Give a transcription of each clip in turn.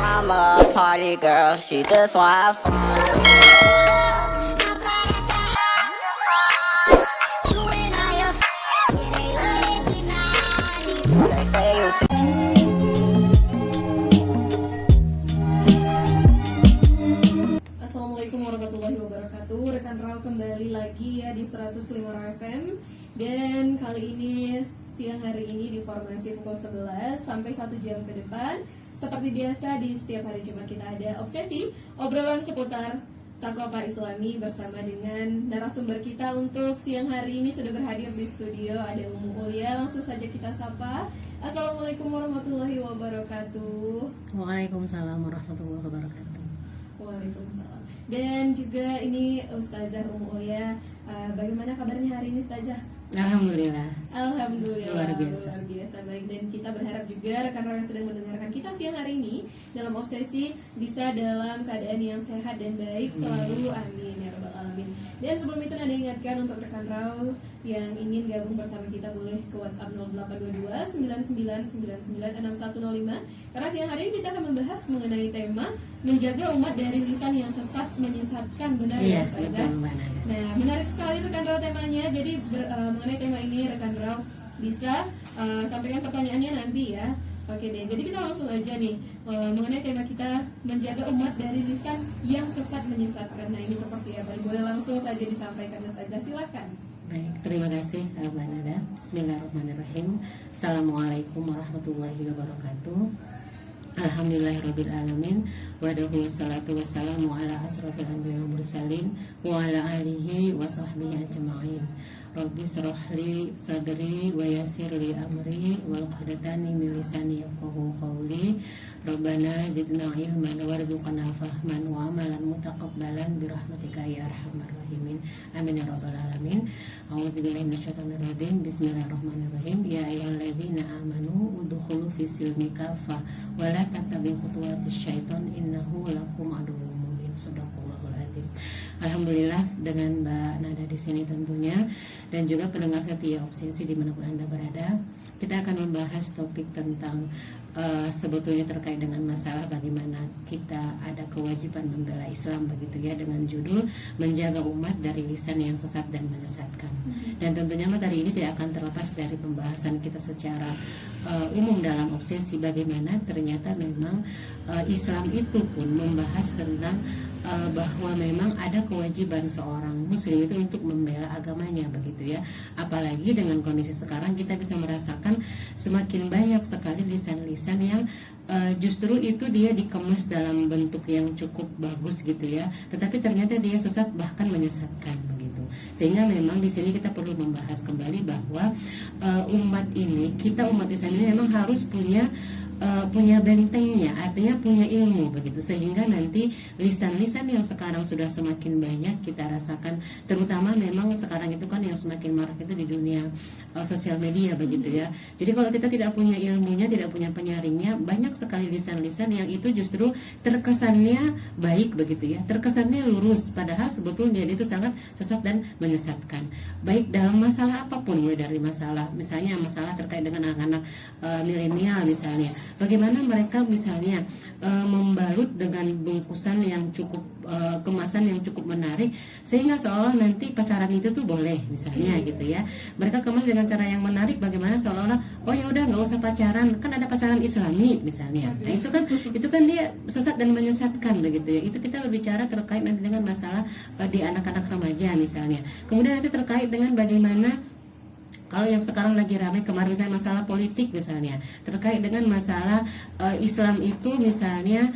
mama a party girl, she just wanna have fun. They say you Assalamualaikum warahmatullahi wabarakatuh. Rekan Rau kembali lagi ya di 105 Rau FM. Dan kali ini siang hari ini di formasi pukul 11 sampai 1 jam ke depan. Seperti biasa di setiap hari Jumat kita ada obsesi, obrolan seputar Sakopa Islami bersama dengan narasumber kita untuk siang hari ini sudah berhadir di studio. Ada Umu Ulia, langsung saja kita sapa. Assalamualaikum warahmatullahi wabarakatuh. Waalaikumsalam warahmatullahi wabarakatuh. Waalaikumsalam. Dan juga ini Ustazah Umu Ulia. Bagaimana kabarnya hari ini Ustazah? Alhamdulillah. Alhamdulillah. Luar biasa. Luar biasa. Baik, dan kita berharap juga rekan-rekan yang sedang mendengarkan kita siang hari ini dalam obsesi bisa dalam keadaan yang sehat dan baik selalu. Amin ya rabbal alamin. Dan sebelum itu Nada ingatkan untuk rekan Rau yang ingin gabung bersama kita boleh ke WhatsApp 0822 99996105. Karena siang hari ini kita akan membahas mengenai tema menjaga umat dari lisan yang sesat menyesatkan. Benar ya, Ustazah? Nah, menarik sekali rekan Rau temanya. Jadi mengenai tema ini rekan Rau bisa sampaikan pertanyaannya nanti ya. Oke deh, jadi kita langsung aja nih mengenai tema kita menjaga umat dari lisan yang sesat menyesatkan. Nah, ini seperti apa? Boleh langsung saja disampaikan Ustazah, silakan. Baik, terima kasih Mbak Nada. Bismillahirrahmanirrahim. Assalamualaikum warahmatullahi wabarakatuh. Alhamdulillahirabbil alamin wa wassalatu wassalamu ala asrofil anbiya'i wal mursalin wa ala alihi wa sahbihi ajma'in. Rabbi shrah li sadri wa yassir li amri wal 'uqdatam min lisani yafqahu qawli. Rabbana zidna ilman warzuqna fahman wa amalan mutaqabbalan bi rahmatika ya arhamar rahimin. Amin ya rabbal alamin. A'udzubillahi minasyaitonir rajim. Bismillahirrahmanirrahim. Ya ayyuhalladzina amanu udkhulu fis silmi kafah wa la tattabi'u khutuwatis syaiton innahu lakum aduwwum mubin. Shadaqallahul azim. Alhamdulillah dengan Mbak Nada di sini tentunya dan juga pendengar setia obsesi dimanapun Anda berada, kita akan membahas topik tentang sebetulnya terkait dengan masalah bagaimana kita ada kewajiban membela Islam begitu ya, dengan judul menjaga umat dari lisan yang sesat dan menyesatkan. Dan tentunya materi ini tidak akan terlepas dari pembahasan kita secara umum dalam obsesi bagaimana ternyata memang Islam itu pun membahas tentang bahwa memang ada kewajiban seorang muslim itu untuk membela agamanya begitu ya. Apalagi dengan kondisi sekarang kita bisa merasakan semakin banyak sekali lisan-lisan yang justru itu dia dikemas dalam bentuk yang cukup bagus gitu ya, tetapi ternyata dia sesat bahkan menyesatkan begitu. Sehingga memang di sini kita perlu membahas kembali bahwa umat ini, kita umat Islam ini memang harus punya bentengnya, artinya punya ilmu begitu, sehingga nanti lisan-lisan yang sekarang sudah semakin banyak kita rasakan, terutama memang sekarang itu kan yang semakin marak itu di dunia sosial media begitu ya. Jadi kalau kita tidak punya ilmunya, tidak punya penyaringnya, banyak sekali lisan-lisan yang itu justru terkesannya baik begitu ya, terkesannya lurus, padahal sebetulnya itu sangat sesat dan menyesatkan. Baik dalam masalah apapun, mulai dari masalah misalnya masalah terkait dengan anak-anak milenial misalnya, bagaimana mereka misalnya membalut dengan bungkusan yang cukup kemasan yang cukup menarik sehingga seolah nanti pacaran itu tuh boleh misalnya gitu ya. Mereka kemas dengan cara yang menarik, bagaimana seolah-olah oh ya udah nggak usah pacaran, kan ada pacaran Islami misalnya. Nah itu kan dia sesat dan menyesatkan begitu ya. Itu kita berbicara terkait nanti dengan masalah di anak-anak remaja misalnya. Kemudian nanti terkait dengan bagaimana kalau yang sekarang lagi ramai kemarin saya masalah politik misalnya, terkait dengan masalah Islam itu misalnya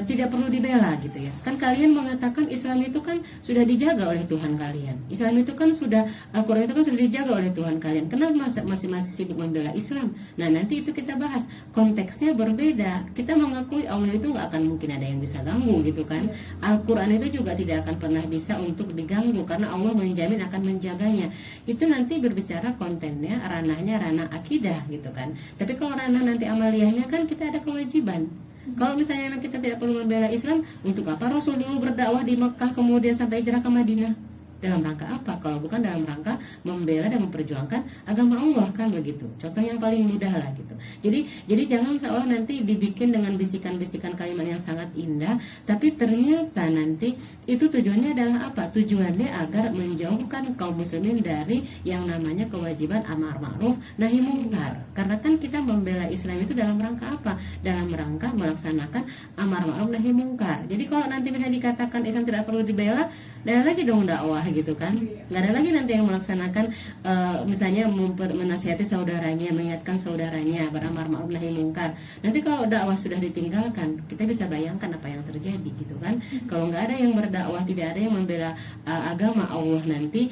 tidak perlu dibela gitu ya. Kan kalian mengatakan Islam itu kan sudah dijaga oleh Tuhan kalian. Islam itu kan sudah, Al-Quran itu kan sudah dijaga oleh Tuhan kalian. Kenapa masih sibuk membela Islam? Nah nanti itu kita bahas, konteksnya berbeda. Kita mengakui Allah itu nggak akan mungkin ada yang bisa ganggu gitu kan. Al-Quran itu juga tidak akan pernah bisa untuk diganggu karena Allah menjamin akan menjaganya. Itu nanti berbicara kontennya, ranahnya ranah akidah gitu kan. Tapi kalau ranah nanti amaliyahnya kan kita ada kewajiban. Kalau misalnya kita tidak perlu membela Islam, untuk apa Rasul dulu berdakwah di Mekah kemudian sampai hijrah ke Madinah? Dalam rangka apa? Kalau bukan dalam rangka membela dan memperjuangkan agama Allah, kan begitu. Contoh yang paling mudah lah gitu. Jadi jangan seolah nanti dibikin dengan bisikan-bisikan kalimat yang sangat indah, tapi ternyata nanti itu tujuannya adalah apa? Tujuannya agar menjauhkan kaum muslimin dari yang namanya kewajiban amar ma'ruf nahi mungkar. Karena kan kita membela Islam itu dalam rangka apa? Dalam rangka melaksanakan amar ma'ruf nahi mungkar. Jadi kalau nanti bisa dikatakan Islam tidak perlu dibela, ada lagi dong dakwah gitu kan. Nggak ada lagi nanti yang melaksanakan misalnya menasihati saudaranya, mengingatkan saudaranya, beramar ma'ruf nahi mungkar. Nanti kalau dakwah sudah ditinggalkan, kita bisa bayangkan apa yang terjadi gitu kan. Kalau nggak ada yang berdakwah, tidak ada yang membela agama Allah, nanti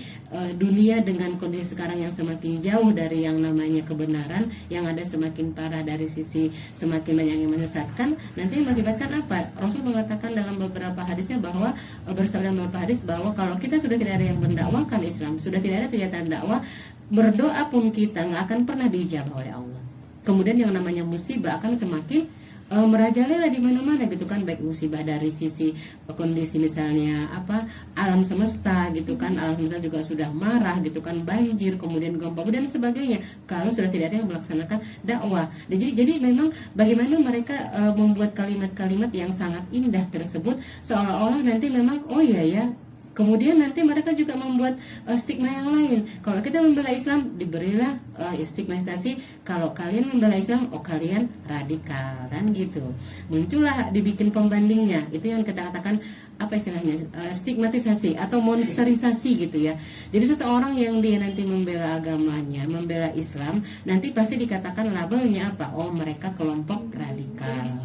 dunia dengan kondisi sekarang yang semakin jauh dari yang namanya kebenaran, yang ada semakin parah dari sisi semakin banyak yang menyesatkan, nanti mengakibatkan apa? Rasul mengatakan dalam beberapa hadisnya bahwa bersabda dalam beberapa hadis bahwa kalau kita sudah tidak ada yang mendakwakan Islam, sudah tidak ada kegiatan dakwah, berdoa pun kita nggak akan pernah diijabah oleh Allah. Kemudian yang namanya musibah akan semakin merajalela di mana-mana gitu kan, baik musibah dari sisi kondisi misalnya alam semesta gitu kan, alam semesta juga sudah marah gitu kan, banjir, kemudian gempa dan sebagainya, kalau sudah tidak ada yang melaksanakan dakwah. Jadi memang bagaimana mereka membuat kalimat-kalimat yang sangat indah tersebut seolah-olah nanti memang oh iya ya. Kemudian nanti mereka juga membuat stigma yang lain. Kalau kita membela Islam, diberilah stigmatisasi. Kalau kalian membela Islam, oh kalian radikal, kan gitu. Muncullah dibikin pembandingnya. Itu yang kita katakan apa istilahnya, stigmatisasi atau monsterisasi gitu ya. Jadi seseorang yang dia nanti membela agamanya, membela Islam, nanti pasti dikatakan labelnya apa? Oh mereka kelompok radikal.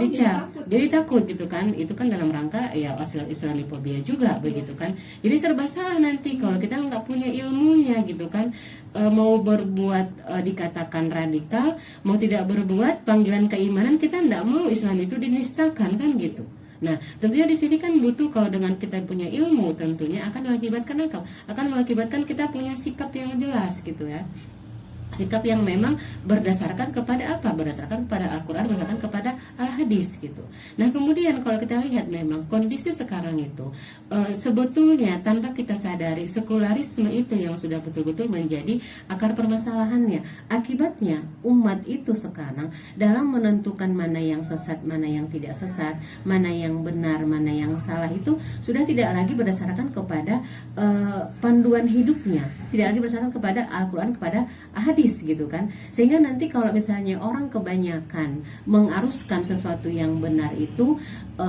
Dicap. Jadi takut gitu kan. Itu kan dalam rangka ya Islamifobia juga begitu kan. Jadi serba salah nanti kalau kita nggak punya ilmunya gitu kan. Mau berbuat dikatakan radikal, mau tidak berbuat panggilan keimanan, kita nggak mau Islam itu dinistakan kan gitu. Nah, tentunya di sini kan butuh, kalau dengan kita punya ilmu tentunya akan mengakibatkan apa? Akan mengakibatkan kita punya sikap yang jelas gitu ya. Sikap yang memang berdasarkan kepada apa? Berdasarkan kepada Al-Quran, berdasarkan kepada Al-Hadis gitu. Nah kemudian kalau kita lihat memang kondisi sekarang itu sebetulnya tanpa kita sadari sekularisme itu yang sudah betul-betul menjadi akar permasalahannya. Akibatnya umat itu sekarang dalam menentukan mana yang sesat, mana yang tidak sesat, mana yang benar, mana yang salah itu sudah tidak lagi berdasarkan kepada panduan hidupnya, tidak lagi berdasarkan kepada Al-Quran, kepada Hadis gitu kan. Sehingga nanti kalau misalnya orang kebanyakan mengaruskan sesuatu yang benar itu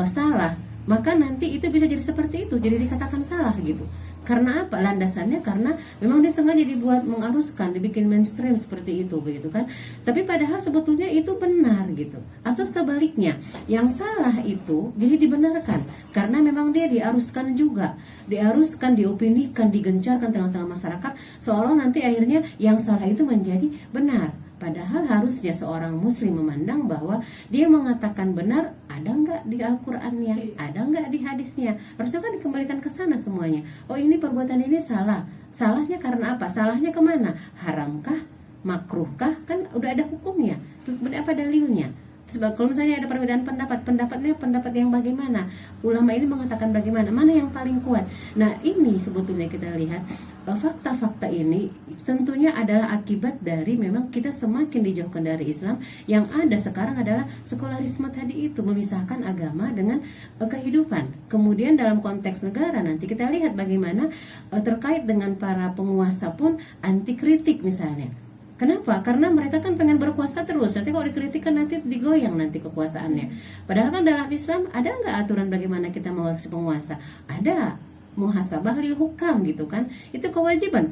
salah, maka nanti itu bisa jadi seperti itu, jadi dikatakan salah gitu. Karena apa? Landasannya karena memang dia sengaja dibuat mengaruskan, dibikin mainstream seperti itu begitu kan. Tapi padahal sebetulnya itu benar gitu. Atau sebaliknya, yang salah itu jadi dibenarkan karena memang dia diaruskan juga. Diaruskan, diopinikan, digencarkan tengah-tengah masyarakat seolah nanti akhirnya yang salah itu menjadi benar. Padahal harusnya seorang muslim memandang bahwa dia mengatakan benar ada nggak di Al-Qur'annya, ada nggak di hadisnya. Harusnya kan dikembalikan ke sana semuanya. Oh ini perbuatan ini salah. Salahnya karena apa? Salahnya kemana? Haramkah? Makruhkah? Kan udah ada hukumnya. Terus apa dalilnya? Sebab kalau misalnya ada perbedaan pendapatnya pendapat yang bagaimana? Ulama ini mengatakan bagaimana? Mana yang paling kuat? Nah ini sebetulnya kita lihat fakta-fakta ini tentunya adalah akibat dari memang kita semakin dijauhkan dari Islam. Yang ada sekarang adalah sekularisme tadi itu, memisahkan agama dengan kehidupan. Kemudian dalam konteks negara nanti kita lihat bagaimana terkait dengan para penguasa pun anti kritik misalnya. Kenapa? Karena mereka kan pengen berkuasa terus. Nanti kalau dikritik kan nanti digoyang nanti kekuasaannya. Padahal kan dalam Islam ada nggak aturan bagaimana kita mengoreksi penguasa? Ada. Muhasabah lil hukam gitu kan. Itu kewajiban.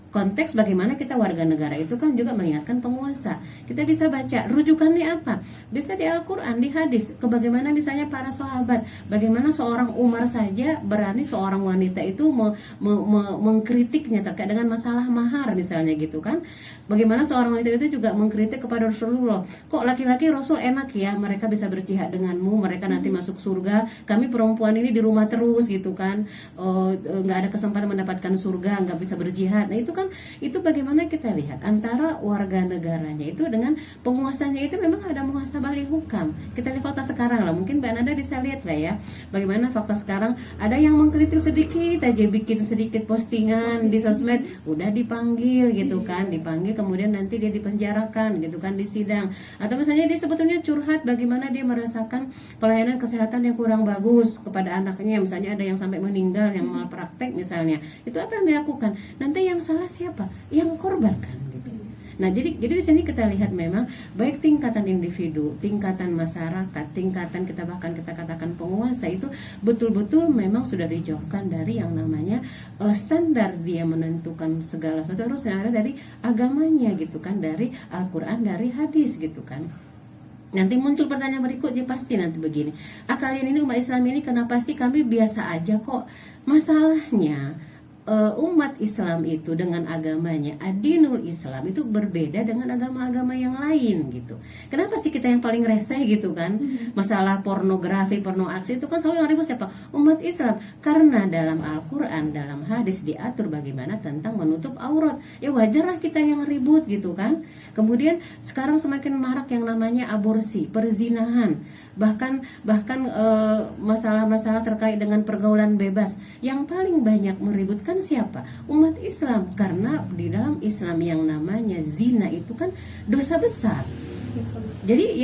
Konteks bagaimana kita warga negara itu kan juga mengingatkan penguasa. Kita bisa baca rujukannya apa? Bisa di Al-Quran, di hadis. Bagaimana misalnya para sahabat, bagaimana seorang Umar saja berani seorang wanita itu mengkritiknya terkait dengan masalah mahar misalnya gitu kan. Bagaimana seorang wanita itu juga mengkritik kepada Rasulullah. Kok laki-laki Rasul enak ya, mereka bisa berjihad denganmu, mereka nanti masuk surga. Kami perempuan ini di rumah terus gitu kan. Nggak ada kesempatan mendapatkan surga, nggak bisa berjihad. Nah itu kan, itu bagaimana kita lihat antara warga negaranya itu dengan penguasanya itu memang ada muhasabah munasabah lil hukam. Kita lihat fakta sekarang lah, mungkin Mbak Nada bisa lihat lah ya, bagaimana fakta sekarang. Ada yang mengkritik sedikit aja, bikin sedikit postingan di sosmed, udah dipanggil gitu kan, dipanggil kemudian nanti dia dipenjarakan gitu kan di sidang. Atau misalnya dia sebetulnya curhat bagaimana dia merasakan pelayanan kesehatan yang kurang bagus kepada anaknya, misalnya ada yang sampai meninggal, yang malpraktek misalnya. Itu apa yang dilakukan? Nanti yang salah siapa? Yang korban kan gitu. Nah, jadi di sini kita lihat memang baik tingkatan individu, tingkatan masyarakat, tingkatan kita bahkan kita katakan penguasa itu betul-betul memang sudah dijauhkan dari yang namanya standar dia menentukan segala sesuatu harus ada dari agamanya gitu kan, dari Al-Qur'an, dari hadis gitu kan. Nanti muncul pertanyaan berikutnya pasti nanti begini, kalian ini umat Islam ini kenapa sih kami biasa aja kok? Masalahnya umat Islam itu dengan agamanya, adinul Islam itu berbeda dengan agama-agama yang lain gitu. Kenapa sih kita yang paling reseh gitu kan? Masalah pornografi, porno aksi itu kan selalu yang ribut siapa? Umat Islam. Karena dalam Al-Quran, dalam hadis diatur bagaimana tentang menutup aurat. Ya wajarlah kita yang ribut gitu kan. Kemudian sekarang semakin marak yang namanya aborsi, perzinahan, bahkan masalah-masalah terkait dengan pergaulan bebas. Yang paling banyak meributkan siapa? Umat Islam, karena di dalam Islam yang namanya zina itu kan dosa besar. Jadi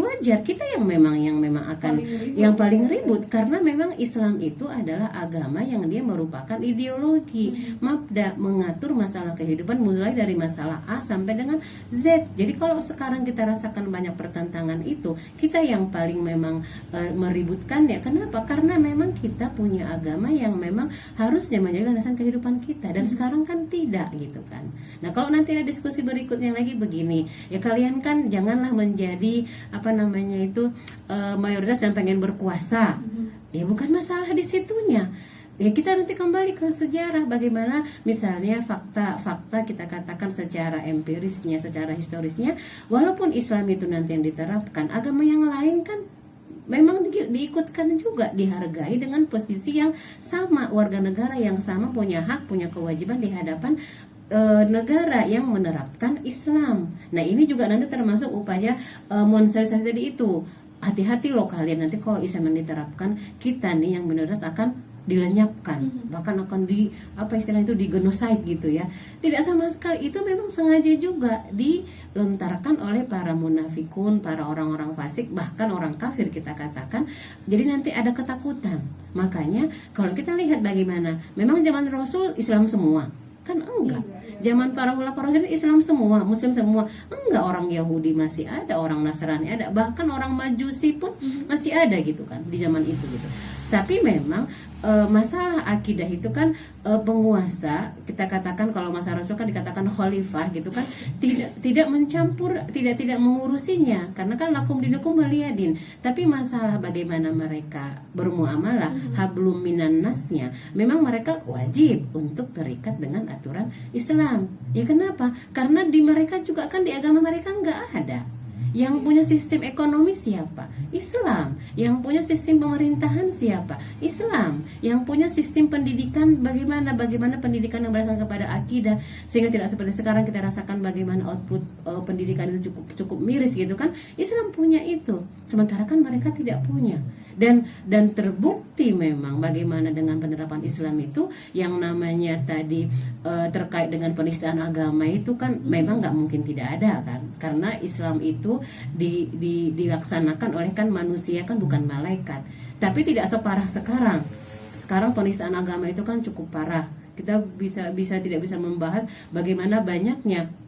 wajar kita yang memang akan yang paling ribut karena memang Islam itu adalah agama yang dia merupakan ideologi, mabda, mengatur masalah kehidupan mulai dari masalah A sampai dengan Z. Jadi kalau sekarang kita rasakan banyak pertentangan itu, kita yang paling memang meributkan ya. Kenapa? Karena memang kita punya agama yang memang harusnya menjadi landasan kehidupan kita dan sekarang kan tidak gitu kan. Nah, kalau nanti ada diskusi berikutnya lagi begini, ya kalian kan janganlah menjadi mayoritas dan pengen berkuasa. Ya bukan masalah di situnya. Ya kita nanti kembali ke sejarah bagaimana misalnya fakta kita katakan secara empirisnya, secara historisnya, walaupun Islam itu nanti yang diterapkan, agama yang lain kan memang diikutkan juga, dihargai dengan posisi yang sama, warga negara yang sama, punya hak, punya kewajiban di hadapan negara yang menerapkan Islam. Nah ini juga nanti termasuk upaya monsterisasi tadi itu. Hati-hati loh kalian, nanti kalau Islam diterapkan, kita nih yang minoritas akan dilenyapkan, bahkan akan digenoside gitu ya. Tidak sama sekali, itu memang sengaja juga dilontarkan oleh para munafikun, para orang-orang fasik, bahkan orang kafir kita katakan. Jadi nanti ada ketakutan. Makanya kalau kita lihat bagaimana, memang zaman Rasul Islam semua kan enggak. Zaman para ulama Rasul Islam semua, Muslim semua. Enggak, orang Yahudi masih ada, orang Nasrani ada, bahkan orang Majusi pun masih ada gitu kan di zaman itu gitu. Tapi memang masalah akidah itu kan penguasa, kita katakan kalau masa Rasul kan dikatakan khalifah gitu kan, tidak mencampur, tidak mengurusinya karena kan lakum dinukum waliyadin. Tapi masalah bagaimana mereka bermuamalah, hablum minan nasnya, memang mereka wajib untuk terikat dengan aturan Islam. Ya kenapa? Karena di mereka juga kan, di agama mereka nggak ada. Yang punya sistem ekonomi siapa? Islam. Yang punya sistem pemerintahan siapa? Islam. Yang punya sistem pendidikan bagaimana pendidikan yang berdasarkan kepada akidah, sehingga tidak seperti sekarang kita rasakan bagaimana output pendidikan itu cukup miris gitu kan. Islam punya itu, sementara kan mereka tidak punya. Dan terbukti memang bagaimana dengan penerapan Islam itu yang namanya tadi terkait dengan penistaan agama itu kan memang nggak mungkin tidak ada kan, karena Islam itu dilaksanakan oleh kan manusia, kan bukan malaikat. Tapi tidak separah sekarang penistaan agama itu kan cukup parah. Kita tidak bisa membahas bagaimana banyaknya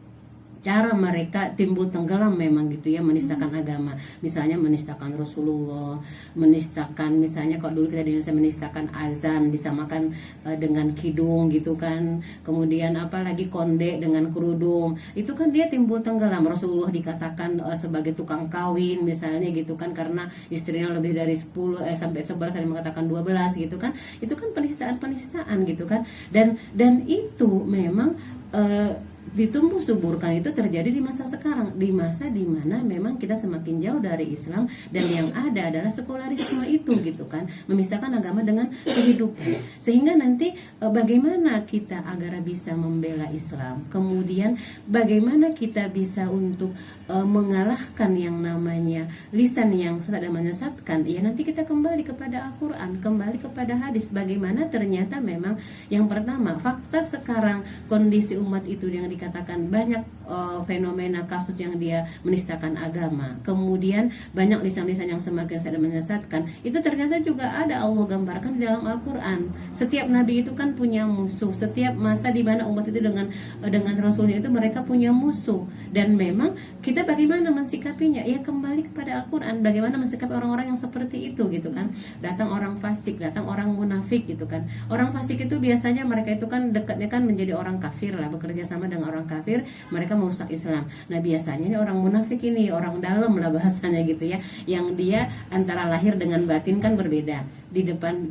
cara mereka timbul tenggelam memang gitu ya, menistakan agama. Misalnya menistakan Rasulullah, menistakan misalnya kalau dulu kita di Indonesia menistakan azan, disamakan dengan kidung gitu kan. Kemudian apalagi konde dengan kerudung. Itu kan dia timbul tenggelam. Rasulullah dikatakan sebagai tukang kawin misalnya gitu kan, karena istrinya lebih dari 10 sampai 11, ada yang mengatakan 12 gitu kan. Itu kan penistaan gitu kan. Dan itu memang ditumbuh suburkan itu terjadi di masa sekarang, di masa dimana memang kita semakin jauh dari Islam dan yang ada adalah sekularisme itu gitu kan, memisahkan agama dengan kehidupan. Sehingga nanti bagaimana kita agar bisa membela Islam, kemudian bagaimana kita bisa untuk mengalahkan yang namanya lisan yang sesat dan menyesatkan, ya nanti kita kembali kepada Al-Quran, kembali kepada hadis. Bagaimana ternyata memang yang pertama, fakta sekarang kondisi umat itu yang dikatakan banyak fenomena kasus yang dia menistakan agama, kemudian banyak lisan-lisan yang semakin sesat dan menyesatkan, itu ternyata juga ada Allah gambarkan di dalam Al-Quran. Setiap nabi itu kan punya musuh, setiap masa di mana umat itu dengan rasulnya itu mereka punya musuh, dan memang kita bagaimana mensikapinya, ya kembali kepada Al-Quran, bagaimana mensikapi orang-orang yang seperti itu gitu kan. Datang orang fasik, datang orang munafik gitu kan. Orang fasik itu biasanya mereka itu kan dekatnya kan menjadi orang kafir lah, bekerja sama dengan orang kafir, mereka merusak Islam. Nah biasanya ini orang munafik ini orang dalam lah bahasanya gitu ya, yang dia antara lahir dengan batin kan berbeda. Di depan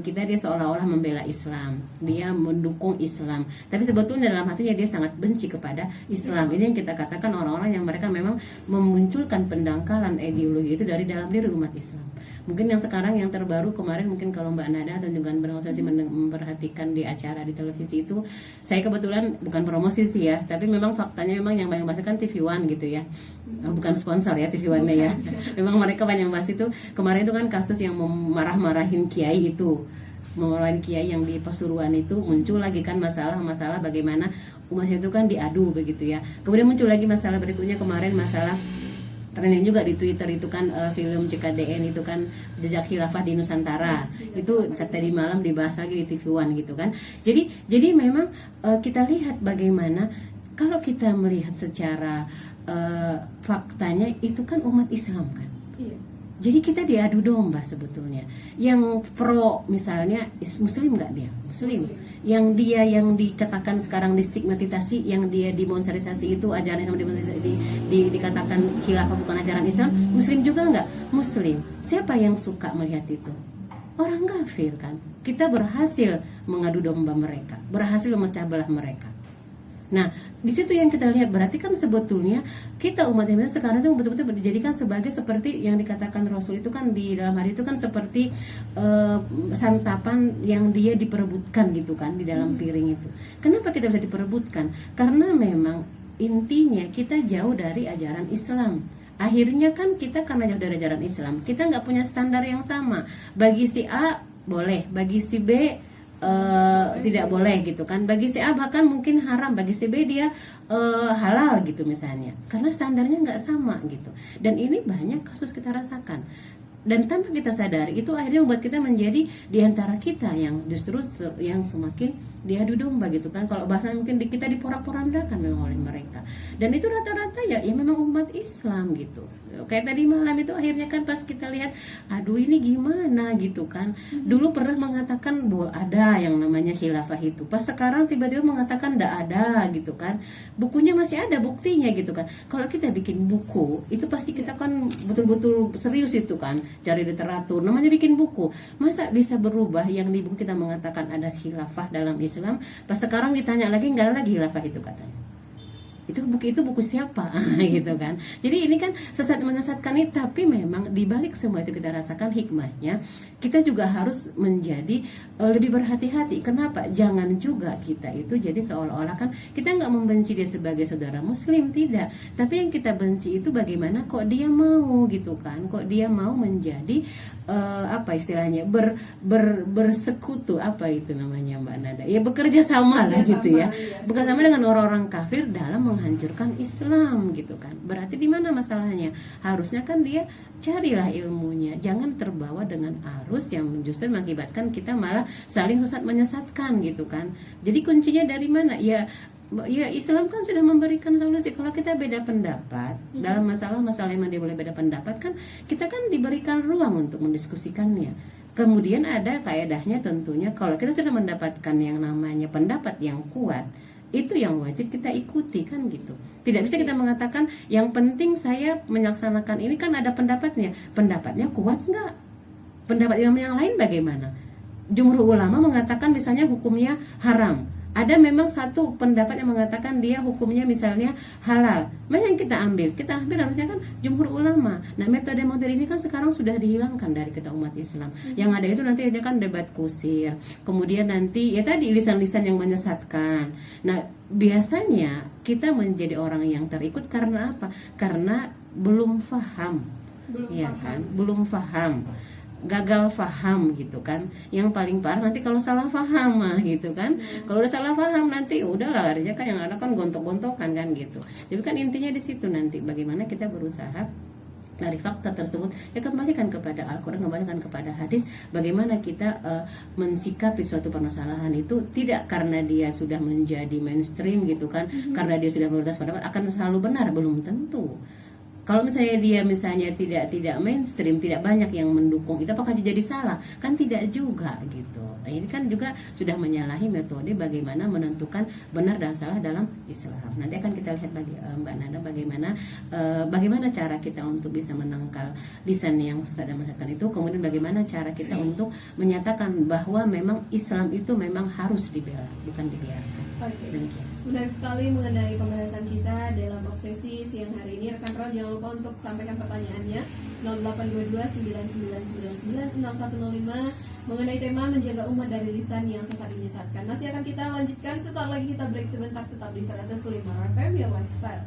kita dia seolah-olah membela Islam, dia mendukung Islam, tapi sebetulnya dalam hatinya dia sangat benci kepada Islam. Ini yang kita katakan orang-orang yang mereka memang memunculkan pendangkalan ideologi itu dari dalam diri umat Islam. Mungkin yang sekarang yang terbaru kemarin, mungkin kalau Mbak Nada atau juga Mbak Nada memperhatikan di acara di televisi itu, saya kebetulan bukan promosi sih ya, tapi memang faktanya memang yang banyak bahas kan TV One gitu ya, bukan sponsor ya TV One ya. Memang mereka banyak bahas itu. Kemarin itu kan kasus yang marah-marahin kiai itu, memarahin kiai yang di Pasuruan itu, muncul lagi kan masalah bagaimana umat itu kan diadu begitu ya. Kemudian muncul lagi masalah berikutnya kemarin, masalah trending juga di Twitter itu kan film CKDN itu kan jejak khilafah di Nusantara, itu tadi malam dibahas lagi di TV One gitu kan. Jadi memang kita lihat bagaimana kalau kita melihat secara faktanya itu kan umat Islam kan. Jadi kita diadu domba sebetulnya. Yang pro misalnya muslim nggak dia? Muslim. Yang dia yang dikatakan sekarang distigmatisasi, yang dia demonstrisasi itu ajaran Islam dikatakan khilafah bukan ajaran Islam, muslim juga nggak? Muslim. Siapa yang suka melihat itu? Orang kafir kan. Kita berhasil mengadu domba mereka, berhasil memecah belah mereka. Nah, di situ yang kita lihat berarti kan sebetulnya kita umat Islam sekarang itu betul-betul dijadikan sebagai seperti yang dikatakan Rasul itu kan di dalam hadis itu kan seperti santapan yang dia diperebutkan gitu kan di dalam piring itu. Kenapa kita bisa diperebutkan? Karena memang intinya kita jauh dari ajaran Islam. Akhirnya kan kita karena jauh dari ajaran Islam, kita nggak punya standar yang sama. Bagi si A boleh, bagi si B tidak boleh gitu kan. Bagi si A bahkan mungkin haram, bagi si B dia halal gitu misalnya, karena standarnya nggak sama gitu. Dan ini banyak kasus kita rasakan, dan tanpa kita sadari itu akhirnya membuat kita menjadi diantara kita yang justru yang semakin diadu domba gitu kan. Kalau bahasa mungkin kita diporak-porandakan memang oleh mereka, dan itu rata-rata ya memang umat Islam gitu. Kayak tadi malam itu akhirnya kan pas kita lihat, aduh ini gimana gitu kan. Dulu pernah mengatakan bahwa ada yang namanya khilafah itu, pas sekarang tiba-tiba mengatakan tidak ada gitu kan. Bukunya masih ada buktinya gitu kan. Kalau kita bikin buku itu pasti kita kan betul-betul serius itu kan, cari literatur, namanya bikin buku. Masa bisa berubah yang di buku kita mengatakan ada khilafah dalam Islam, pas sekarang ditanya lagi nggak ada lagi khilafah itu katanya. Itu buku siapa gitu kan. Jadi ini kan sesat menyesatkan ini, tapi memang dibalik semua itu kita rasakan hikmahnya. Kita juga harus menjadi lebih berhati-hati. Kenapa? Jangan juga kita itu jadi seolah-olah kan kita nggak membenci dia sebagai saudara muslim, tidak. Tapi yang kita benci itu bagaimana kok dia mau gitu kan, kok dia mau menjadi apa istilahnya bersekutu, apa itu namanya Mbak Nada, ya bekerja sama lah gitu ya, bekerja sama dengan orang-orang kafir dalam menghancurkan Islam gitu kan. Berarti di mana masalahnya? Harusnya kan dia carilah ilmunya, jangan terbawa dengan arus yang justru mengakibatkan kita malah saling sesat menyesatkan gitu kan. Jadi kuncinya dari mana? Ya Islam kan sudah memberikan solusi. Kalau kita beda pendapat dalam masalah-masalah yang dia boleh beda pendapat kan, kita kan diberikan ruang untuk mendiskusikannya. Kemudian ada kaedahnya tentunya, kalau kita sudah mendapatkan yang namanya pendapat yang kuat, itu yang wajib kita ikuti kan gitu. Tidak bisa kita mengatakan yang penting saya melaksanakan ini kan ada pendapatnya kuat nggak? Pendapat imam yang lain bagaimana? Jumhur ulama mengatakan misalnya hukumnya haram, ada memang satu pendapat yang mengatakan dia hukumnya misalnya halal. Mana yang kita ambil? Kita ambil harusnya kan jumhur ulama. Nah, metode model ini kan sekarang sudah dihilangkan dari kita umat Islam. Yang ada itu nanti aja kan debat kusir. Kemudian nanti ya tadi lisan-lisan yang menyesatkan. Nah, biasanya kita menjadi orang yang terikut karena apa? Karena belum paham. Belum paham. Gagal faham gitu kan. Yang paling parah nanti kalau salah faham gitu kan. Kalau udah salah faham nanti udahlah, artinya kan yang ada kan gontok-gontokan kan gitu. Jadi kan intinya di situ nanti bagaimana kita berusaha dari fakta tersebut ya kembalikan kepada Al-Quran, kembalikan kepada hadis, bagaimana kita mensikapi suatu permasalahan itu tidak karena dia sudah menjadi mainstream gitu kan, karena dia sudah mayoritas pendapat akan selalu benar, belum tentu. Kalau misalnya dia tidak mainstream, tidak banyak yang mendukung, itu apakah jadi salah? Kan tidak juga gitu. Nah, ini kan juga sudah menyalahi metode bagaimana menentukan benar dan salah dalam Islam. Nanti akan kita lihat bagi Mbak Nada bagaimana cara kita untuk bisa menangkal lisan yang sesat dan menyesatkan itu. Kemudian bagaimana cara kita untuk menyatakan bahwa memang Islam itu memang harus dibela, bukan dibiarkan. Demikian. Benar sekali mengenai pembahasan kita dalam obsesi siang hari ini. Rekan Raul jangan lupa untuk sampaikan pertanyaannya 0822-9999-6105 mengenai tema menjaga umat dari lisan yang sesat menyesatkan. Masih akan kita lanjutkan sesaat lagi, kita break sebentar, tetap di 105 FM Your Lifestyle.